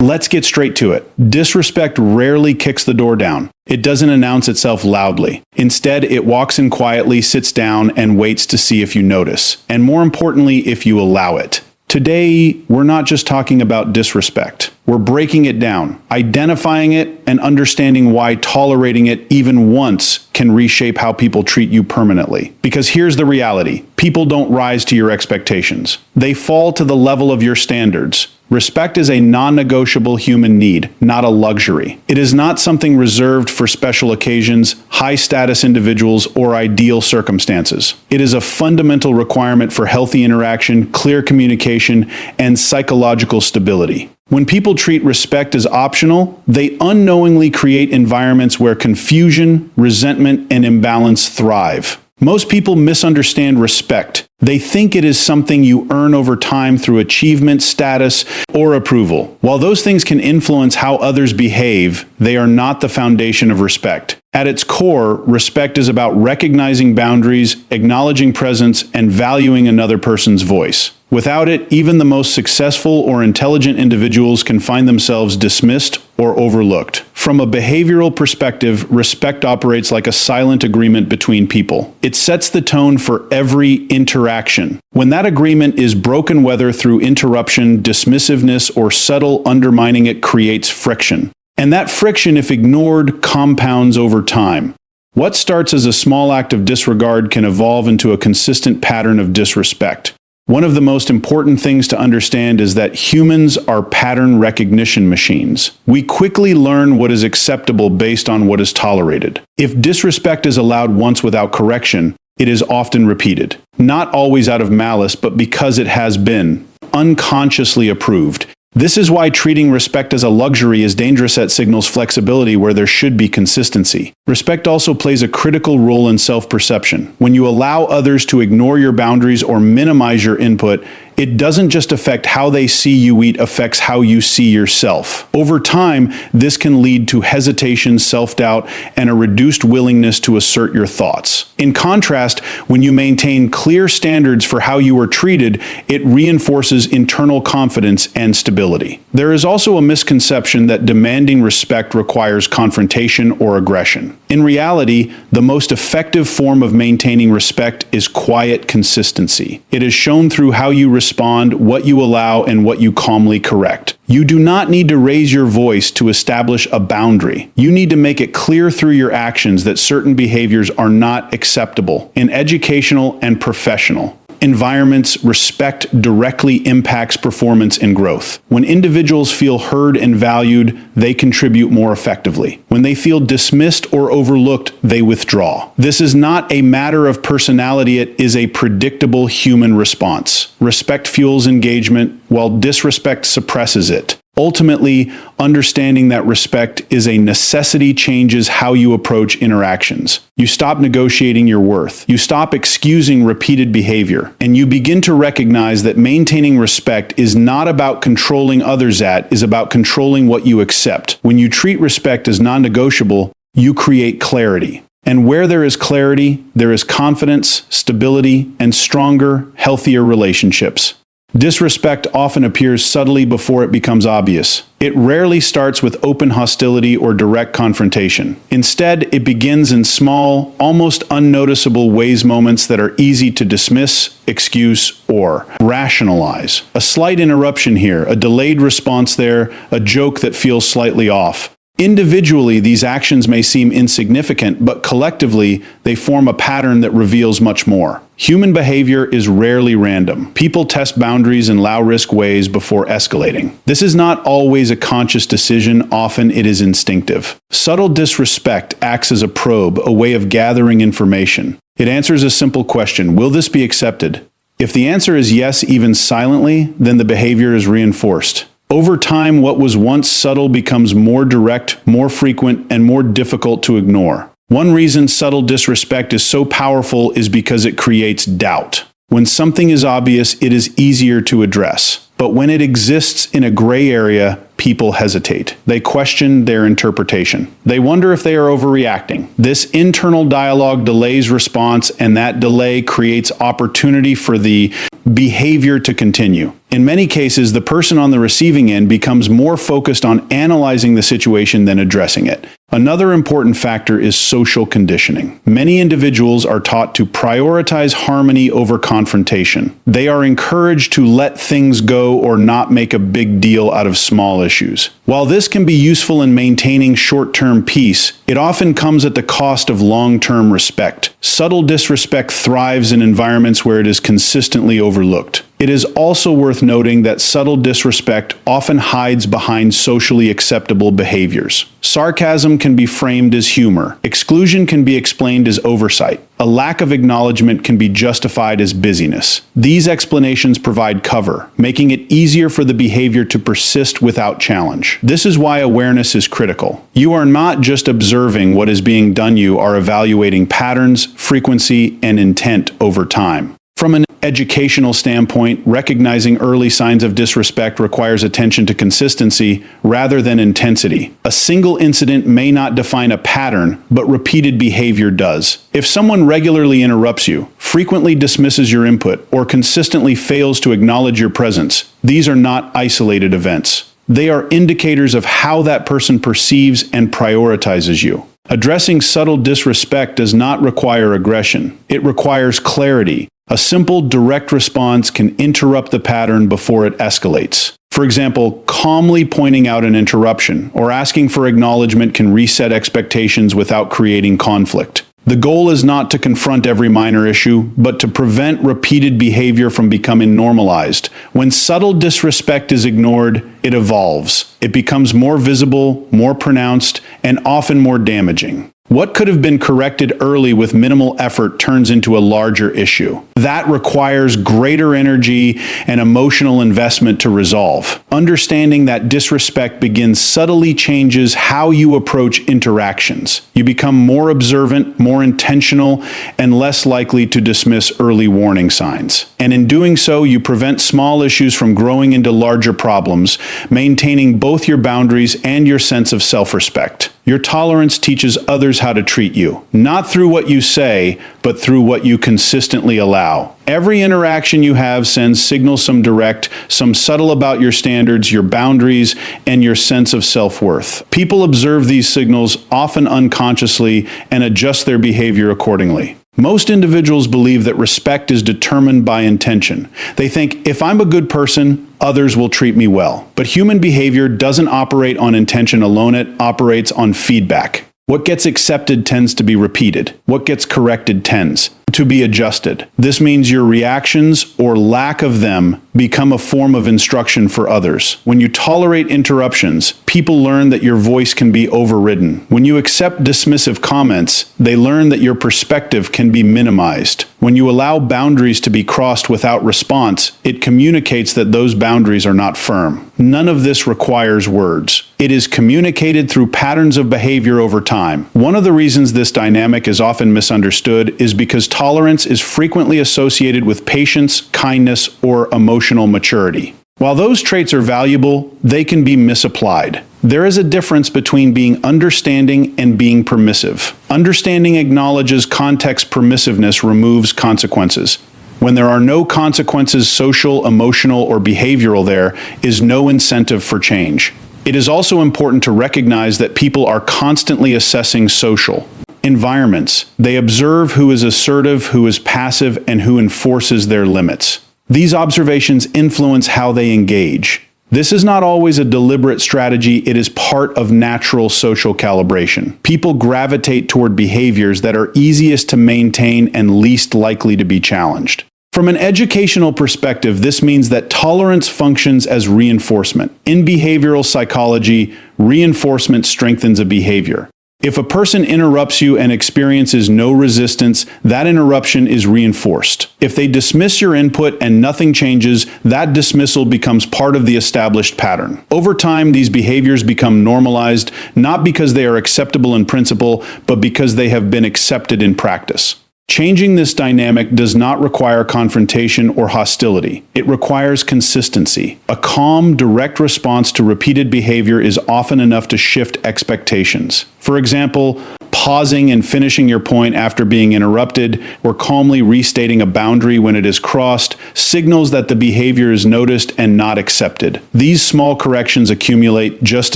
Let's get straight to it. Disrespect rarely kicks the door down. It doesn't announce itself loudly. Instead, it walks in quietly, sits down, and waits to see if you notice. And more importantly, if you allow it. Today, we're not just talking about disrespect. We're breaking it down, identifying it, and understanding why tolerating it even once can reshape how people treat you permanently. Because here's the reality. People don't rise to your expectations. They fall to the level of your standards. Respect is a non-negotiable human need, not a luxury. It is not something reserved for special occasions, high-status individuals, or ideal circumstances. It is a fundamental requirement for healthy interaction, clear communication, and psychological stability. When people treat respect as optional, they unknowingly create environments where confusion, resentment, and imbalance thrive. Most people misunderstand respect. They think it is something you earn over time through achievement, status, or approval. While those things can influence how others behave, they are not the foundation of respect. At its core, respect is about recognizing boundaries, acknowledging presence, and valuing another person's voice. Without it, even the most successful or intelligent individuals can find themselves dismissed or overlooked. From a behavioral perspective, respect operates like a silent agreement between people. It sets the tone for every interaction. When that agreement is broken, whether through interruption, dismissiveness, or subtle undermining, it creates friction. And that friction, if ignored, compounds over time. What starts as a small act of disregard can evolve into a consistent pattern of disrespect. One of the most important things to understand is that humans are pattern recognition machines. We quickly learn what is acceptable based on what is tolerated. If disrespect is allowed once without correction, it is often repeated. Not always out of malice, but because it has been unconsciously approved. This is why treating respect as a luxury is dangerous. It signals flexibility where there should be consistency. Respect also plays a critical role in self-perception. When you allow others to ignore your boundaries or minimize your input, it doesn't just affect how they see you, it affects how you see yourself. Over time, this can lead to hesitation, self-doubt, and a reduced willingness to assert your thoughts. In contrast, when you maintain clear standards for how you are treated, it reinforces internal confidence and stability. There is also a misconception that demanding respect requires confrontation or aggression. In reality, the most effective form of maintaining respect is quiet consistency. It is shown through how you respond, what you allow, and what you calmly correct. You do not need to raise your voice to establish a boundary. You need to make it clear through your actions that certain behaviors are not acceptable. In educational and professional environments, respect directly impacts performance and growth. When individuals feel heard and valued, they contribute more effectively. When they feel dismissed or overlooked, they withdraw. This is not a matter of personality, it is a predictable human response. Respect fuels engagement, while disrespect suppresses it. Ultimately, understanding that respect is a necessity changes how you approach interactions. You stop negotiating your worth. You stop excusing repeated behavior. And you begin to recognize that maintaining respect is not about controlling others, is about controlling what you accept. When you treat respect as non-negotiable, you create clarity. And where there is clarity, there is confidence, stability, and stronger, healthier relationships. Disrespect often appears subtly before it becomes obvious. It rarely starts with open hostility or direct confrontation. Instead, it begins in small, almost unnoticeable ways, moments that are easy to dismiss, excuse, or rationalize. A slight interruption here, a delayed response there, a joke that feels slightly off. Individually, these actions may seem insignificant, but collectively, they form a pattern that reveals much more. Human behavior is rarely random. People test boundaries in low-risk ways before escalating. This is not always a conscious decision, often it is instinctive. Subtle disrespect acts as a probe, a way of gathering information. It answers a simple question: will this be accepted? If the answer is yes, even silently, then the behavior is reinforced. Over time, what was once subtle becomes more direct, more frequent, and more difficult to ignore. One reason subtle disrespect is so powerful is because it creates doubt. When something is obvious, it is easier to address. But when it exists in a gray area, people hesitate. They question their interpretation. They wonder if they are overreacting. This internal dialogue delays response, and that delay creates opportunity for the behavior to continue. In many cases, the person on the receiving end becomes more focused on analyzing the situation than addressing it. Another important factor is social conditioning. Many individuals are taught to prioritize harmony over confrontation. They are encouraged to let things go or not make a big deal out of small issues. While this can be useful in maintaining short-term peace, it often comes at the cost of long-term respect. Subtle disrespect thrives in environments where it is consistently overlooked. It is also worth noting that subtle disrespect often hides behind socially acceptable behaviors. Sarcasm can be framed as humor. Exclusion can be explained as oversight. A lack of acknowledgement can be justified as busyness. These explanations provide cover, making it easier for the behavior to persist without challenge. This is why awareness is critical. You are not just observing what is being done, you are evaluating patterns, frequency, and intent over time. From an educational standpoint, recognizing early signs of disrespect requires attention to consistency rather than intensity. A single incident may not define a pattern, but repeated behavior does. If someone regularly interrupts you, frequently dismisses your input, or consistently fails to acknowledge your presence, these are not isolated events. They are indicators of how that person perceives and prioritizes you. Addressing subtle disrespect does not require aggression. It requires clarity. A simple, direct response can interrupt the pattern before it escalates. For example, calmly pointing out an interruption or asking for acknowledgement can reset expectations without creating conflict. The goal is not to confront every minor issue, but to prevent repeated behavior from becoming normalized. When subtle disrespect is ignored, it evolves. It becomes more visible, more pronounced, and often more damaging. What could have been corrected early with minimal effort turns into a larger issue. That requires greater energy and emotional investment to resolve. Understanding that disrespect begins subtly changes how you approach interactions. You become more observant, more intentional, and less likely to dismiss early warning signs. And in doing so, you prevent small issues from growing into larger problems, maintaining both your boundaries and your sense of self-respect. Your tolerance teaches others how to treat you, not through what you say, but through what you consistently allow. Every interaction you have sends signals, some direct, some subtle, about your standards, your boundaries, and your sense of self-worth. People observe these signals, often unconsciously, and adjust their behavior accordingly. Most individuals believe that respect is determined by intention. They think, if I'm a good person, others will treat me well. But human behavior doesn't operate on intention alone, it operates on feedback. What gets accepted tends to be repeated. What gets corrected tends to be adjusted. This means your reactions, or lack of them, become a form of instruction for others. When you tolerate interruptions, people learn that your voice can be overridden. When you accept dismissive comments, they learn that your perspective can be minimized. When you allow boundaries to be crossed without response, it communicates that those boundaries are not firm. None of this requires words. It is communicated through patterns of behavior over time. One of the reasons this dynamic is often misunderstood is because tolerance is frequently associated with patience, kindness, or emotional maturity. While those traits are valuable, they can be misapplied. There is a difference between being understanding and being permissive. Understanding acknowledges context, permissiveness removes consequences. When there are no consequences, social, emotional, or behavioral, there is no incentive for change. It is also important to recognize that people are constantly assessing social environments. They observe who is assertive, who is passive, and who enforces their limits. These observations influence how they engage. This is not always a deliberate strategy, it is part of natural social calibration. People gravitate toward behaviors that are easiest to maintain and least likely to be challenged. From an educational perspective, this means that tolerance functions as reinforcement. In behavioral psychology, reinforcement strengthens a behavior. If a person interrupts you and experiences no resistance, that interruption is reinforced. If they dismiss your input and nothing changes, that dismissal becomes part of the established pattern. Over time, these behaviors become normalized, not because they are acceptable in principle, but because they have been accepted in practice. Changing this dynamic does not require confrontation or hostility. It requires consistency. A calm, direct response to repeated behavior is often enough to shift expectations. For example, pausing and finishing your point after being interrupted, or calmly restating a boundary when it is crossed, signals that the behavior is noticed and not accepted. These small corrections accumulate just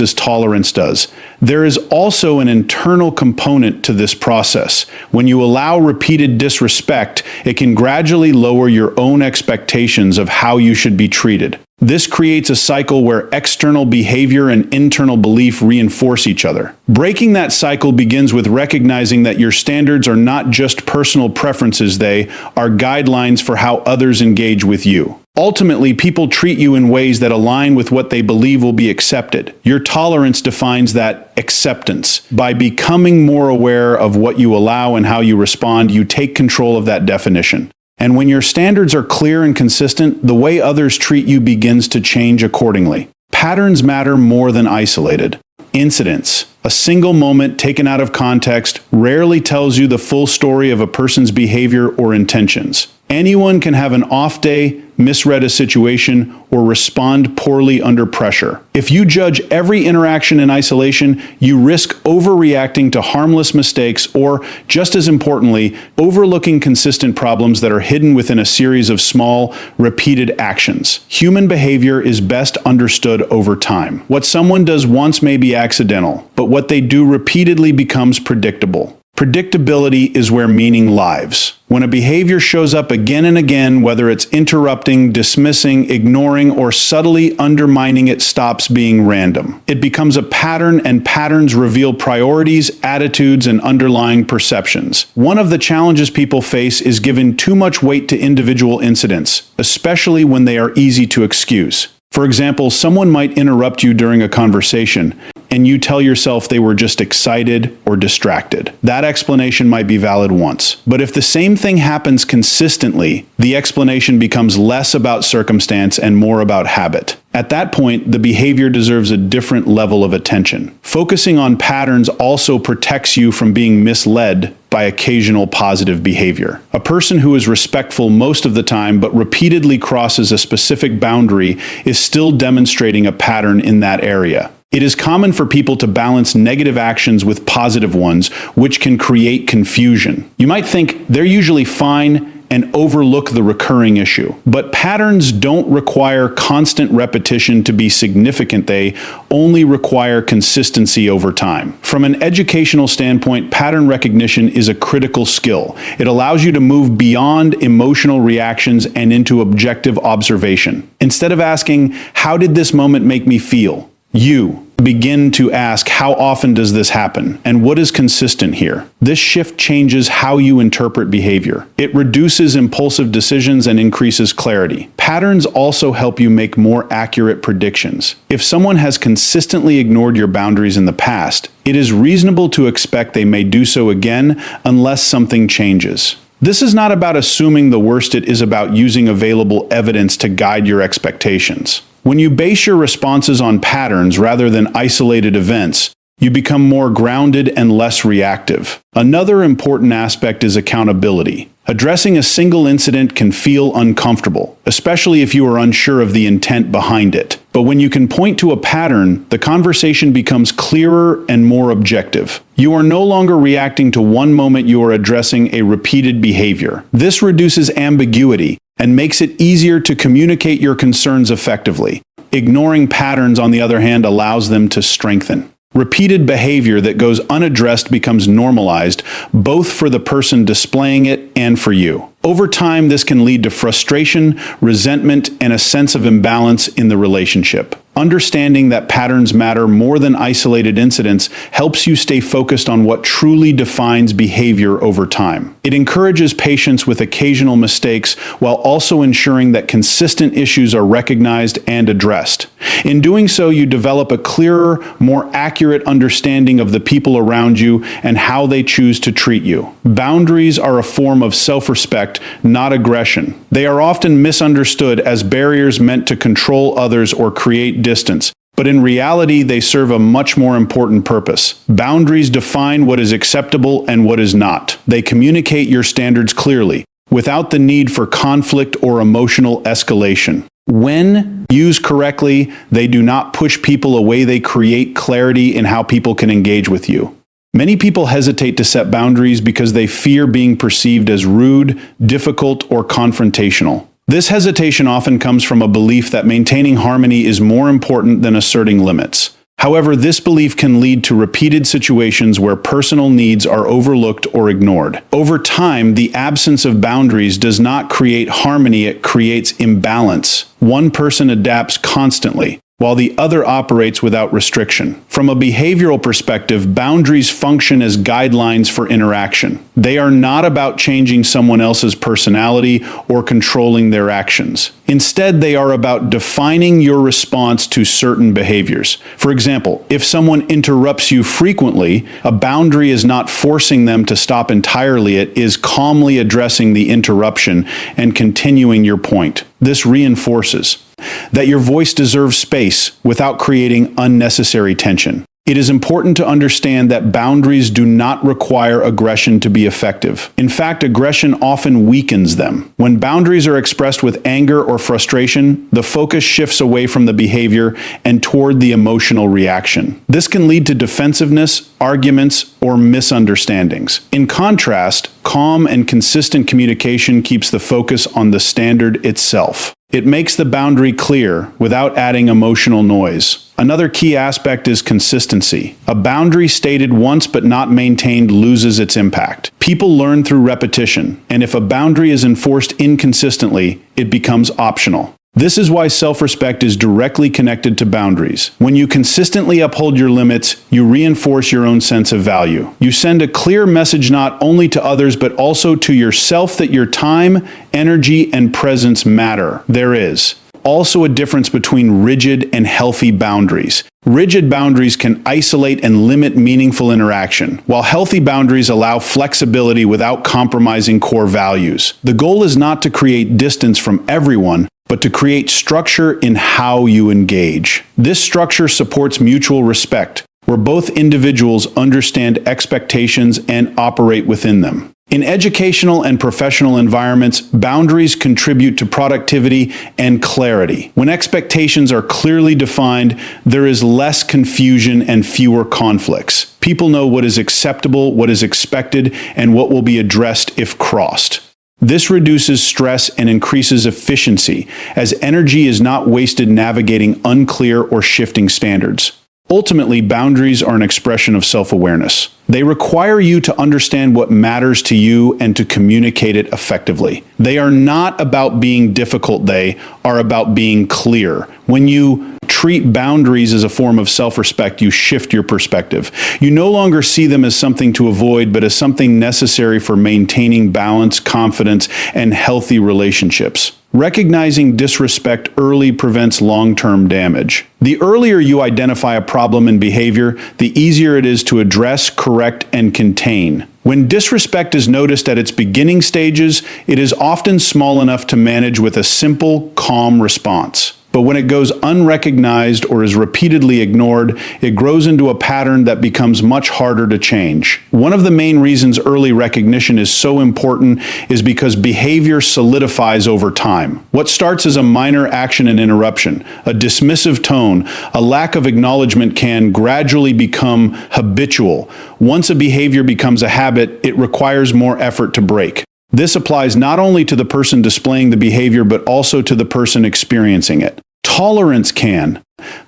as tolerance does. There is also an internal component to this process. When you allow repeated disrespect, it can gradually lower your own expectations of how you should be treated. This creates a cycle where external behavior and internal belief reinforce each other. Breaking that cycle begins with recognizing that your standards are not just personal preferences, they are guidelines for how others engage with you. Ultimately, people treat you in ways that align with what they believe will be accepted. Your tolerance defines that acceptance. By becoming more aware of what you allow and how you respond, you take control of that definition. And when your standards are clear and consistent, the way others treat you begins to change accordingly. Patterns matter more than isolated incidents. A single moment taken out of context rarely tells you the full story of a person's behavior or intentions. Anyone can have an off day, misread a situation, or respond poorly under pressure. If you judge every interaction in isolation, you risk overreacting to harmless mistakes or, just as importantly, overlooking consistent problems that are hidden within a series of small, repeated actions. Human behavior is best understood over time. What someone does once may be accidental, but what they do repeatedly becomes predictable. Predictability is where meaning lives. When a behavior shows up again and again, whether it's interrupting, dismissing, ignoring, or subtly undermining, it stops being random. It becomes a pattern, and patterns reveal priorities, attitudes, and underlying perceptions. One of the challenges people face is giving too much weight to individual incidents, especially when they are easy to excuse. For example, someone might interrupt you during a conversation, and you tell yourself they were just excited or distracted. That explanation might be valid once. But if the same thing happens consistently, the explanation becomes less about circumstance and more about habit. At that point, the behavior deserves a different level of attention. Focusing on patterns also protects you from being misled by occasional positive behavior. A person who is respectful most of the time but repeatedly crosses a specific boundary is still demonstrating a pattern in that area. It is common for people to balance negative actions with positive ones, which can create confusion. You might think they're usually fine and overlook the recurring issue. But patterns don't require constant repetition to be significant. They only require consistency over time. From an educational standpoint, pattern recognition is a critical skill. It allows you to move beyond emotional reactions and into objective observation. Instead of asking, "How did this moment make me feel?" you begin to ask, "How often does this happen? And what is consistent here?" This shift changes how you interpret behavior. It reduces impulsive decisions and increases clarity. Patterns also help you make more accurate predictions. If someone has consistently ignored your boundaries in the past, it is reasonable to expect they may do so again unless something changes. This is not about assuming the worst, it is about using available evidence to guide your expectations. When you base your responses on patterns rather than isolated events, you become more grounded and less reactive. Another important aspect is accountability. Addressing a single incident can feel uncomfortable, especially if you are unsure of the intent behind it. But when you can point to a pattern, the conversation becomes clearer and more objective. You are no longer reacting to one moment, you are addressing a repeated behavior. This reduces ambiguity and makes it easier to communicate your concerns effectively. Ignoring patterns, on the other hand, allows them to strengthen. Repeated behavior that goes unaddressed becomes normalized, both for the person displaying it and for you. Over time, this can lead to frustration, resentment, and a sense of imbalance in the relationship. Understanding that patterns matter more than isolated incidents helps you stay focused on what truly defines behavior over time. It encourages patience with occasional mistakes while also ensuring that consistent issues are recognized and addressed. In doing so, you develop a clearer, more accurate understanding of the people around you and how they choose to treat you. Boundaries are a form of self-respect, not aggression. They are often misunderstood as barriers meant to control others or create distance, but in reality, they serve a much more important purpose. Boundaries define what is acceptable and what is not. They communicate your standards clearly, without the need for conflict or emotional escalation. When used correctly, they do not push people away, they create clarity in how people can engage with you. Many people hesitate to set boundaries because they fear being perceived as rude, difficult, or confrontational. This hesitation often comes from a belief that maintaining harmony is more important than asserting limits. However, this belief can lead to repeated situations where personal needs are overlooked or ignored. Over time, the absence of boundaries does not create harmony, it creates imbalance. One person adapts constantly, while the other operates without restriction. From a behavioral perspective, boundaries function as guidelines for interaction. They are not about changing someone else's personality or controlling their actions. Instead, they are about defining your response to certain behaviors. For example, if someone interrupts you frequently, a boundary is not forcing them to stop entirely, it is calmly addressing the interruption and continuing your point. This reinforces that your voice deserves space without creating unnecessary tension. It is important to understand that boundaries do not require aggression to be effective. In fact, aggression often weakens them. When boundaries are expressed with anger or frustration, the focus shifts away from the behavior and toward the emotional reaction. This can lead to defensiveness, arguments, or misunderstandings. In contrast, calm and consistent communication keeps the focus on the standard itself. It makes the boundary clear without adding emotional noise. Another key aspect is consistency. A boundary stated once but not maintained loses its impact. People learn through repetition, and if a boundary is enforced inconsistently, it becomes optional. This is why self-respect is directly connected to boundaries. When you consistently uphold your limits, you reinforce your own sense of value. You send a clear message not only to others but also to yourself that your time, energy, and presence matter. There is also a difference between rigid and healthy boundaries. Rigid boundaries can isolate and limit meaningful interaction, while healthy boundaries allow flexibility without compromising core values. The goal is not to create distance from everyone, but to create structure in how you engage. This structure supports mutual respect, where both individuals understand expectations and operate within them. In educational and professional environments, boundaries contribute to productivity and clarity. When expectations are clearly defined, there is less confusion and fewer conflicts. People know what is acceptable, what is expected, and what will be addressed if crossed. This reduces stress and increases efficiency, as energy is not wasted navigating unclear or shifting standards. Ultimately, boundaries are an expression of self-awareness. They require you to understand what matters to you and to communicate it effectively. They are not about being difficult, they are about being clear. When you treat boundaries as a form of self-respect, you shift your perspective. You no longer see them as something to avoid, but as something necessary for maintaining balance, confidence, and healthy relationships. Recognizing disrespect early prevents long-term damage. The earlier you identify a problem in behavior, the easier it is to address, correct, and contain. When disrespect is noticed at its beginning stages, it is often small enough to manage with a simple, calm response. But when it goes unrecognized or is repeatedly ignored, it grows into a pattern that becomes much harder to change. One of the main reasons early recognition is so important is because behavior solidifies over time. What starts as a minor action and interruption, a dismissive tone, a lack of acknowledgement can gradually become habitual. Once a behavior becomes a habit, it requires more effort to break. This applies not only to the person displaying the behavior, but also to the person experiencing it. Tolerance can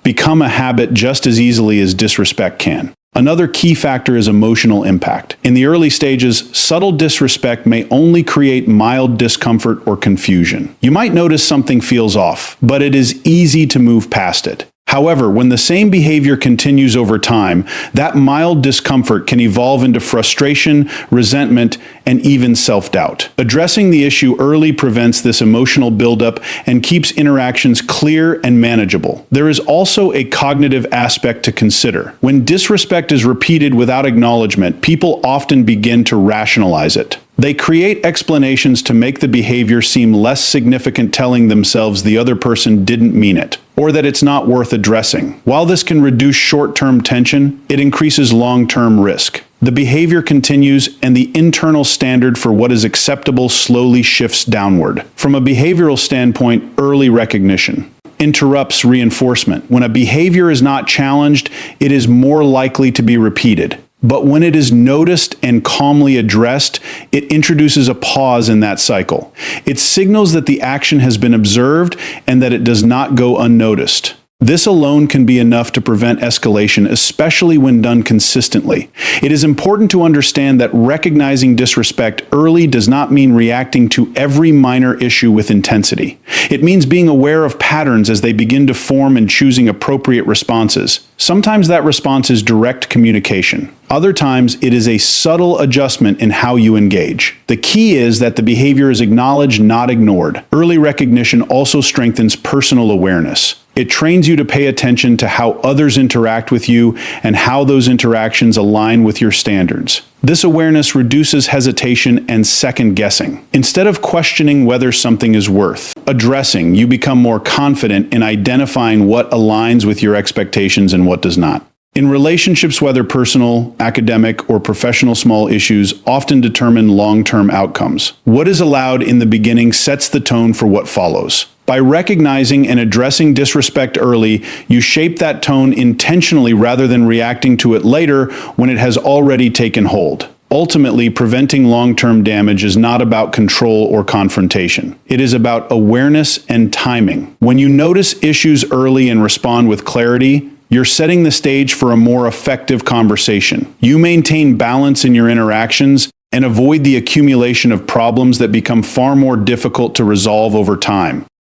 become a habit just as easily as disrespect can. Another key factor is emotional impact. In the early stages, subtle disrespect may only create mild discomfort or confusion. You might notice something feels off, but it is easy to move past it. However, when the same behavior continues over time, that mild discomfort can evolve into frustration, resentment, and even self-doubt. Addressing the issue early prevents this emotional buildup and keeps interactions clear and manageable. There is also a cognitive aspect to consider. When disrespect is repeated without acknowledgement, people often begin to rationalize it. They create explanations to make the behavior seem less significant, telling themselves the other person didn't mean it, or that it's not worth addressing. While this can reduce short-term tension, it increases long-term risk. The behavior continues, and the internal standard for what is acceptable slowly shifts downward. From a behavioral standpoint, early recognition interrupts reinforcement. When a behavior is not challenged, it is more likely to be repeated. But when it is noticed and calmly addressed, it introduces a pause in that cycle. It signals that the action has been observed and that it does not go unnoticed. This alone can be enough to prevent escalation, especially when done consistently. It is important to understand that recognizing disrespect early does not mean reacting to every minor issue with intensity. It means being aware of patterns as they begin to form and choosing appropriate responses. Sometimes that response is direct communication. Other times, it is a subtle adjustment in how you engage. The key is that the behavior is acknowledged, not ignored. Early recognition also strengthens personal awareness. It trains you to pay attention to how others interact with you and how those interactions align with your standards. This awareness reduces hesitation and second guessing. Instead of questioning whether something is worth addressing, you become more confident in identifying what aligns with your expectations and what does not. In relationships, whether personal, academic, or professional, small issues often determine long-term outcomes. What is allowed in the beginning sets the tone for what follows. By recognizing and addressing disrespect early, you shape that tone intentionally rather than reacting to it later when it has already taken hold. Ultimately, preventing long-term damage is not about control or confrontation. It is about awareness and timing. When you notice issues early and respond with clarity, you're setting the stage for a more effective conversation. You maintain balance in your interactions and avoid the accumulation of problems that become far more difficult to resolve over time.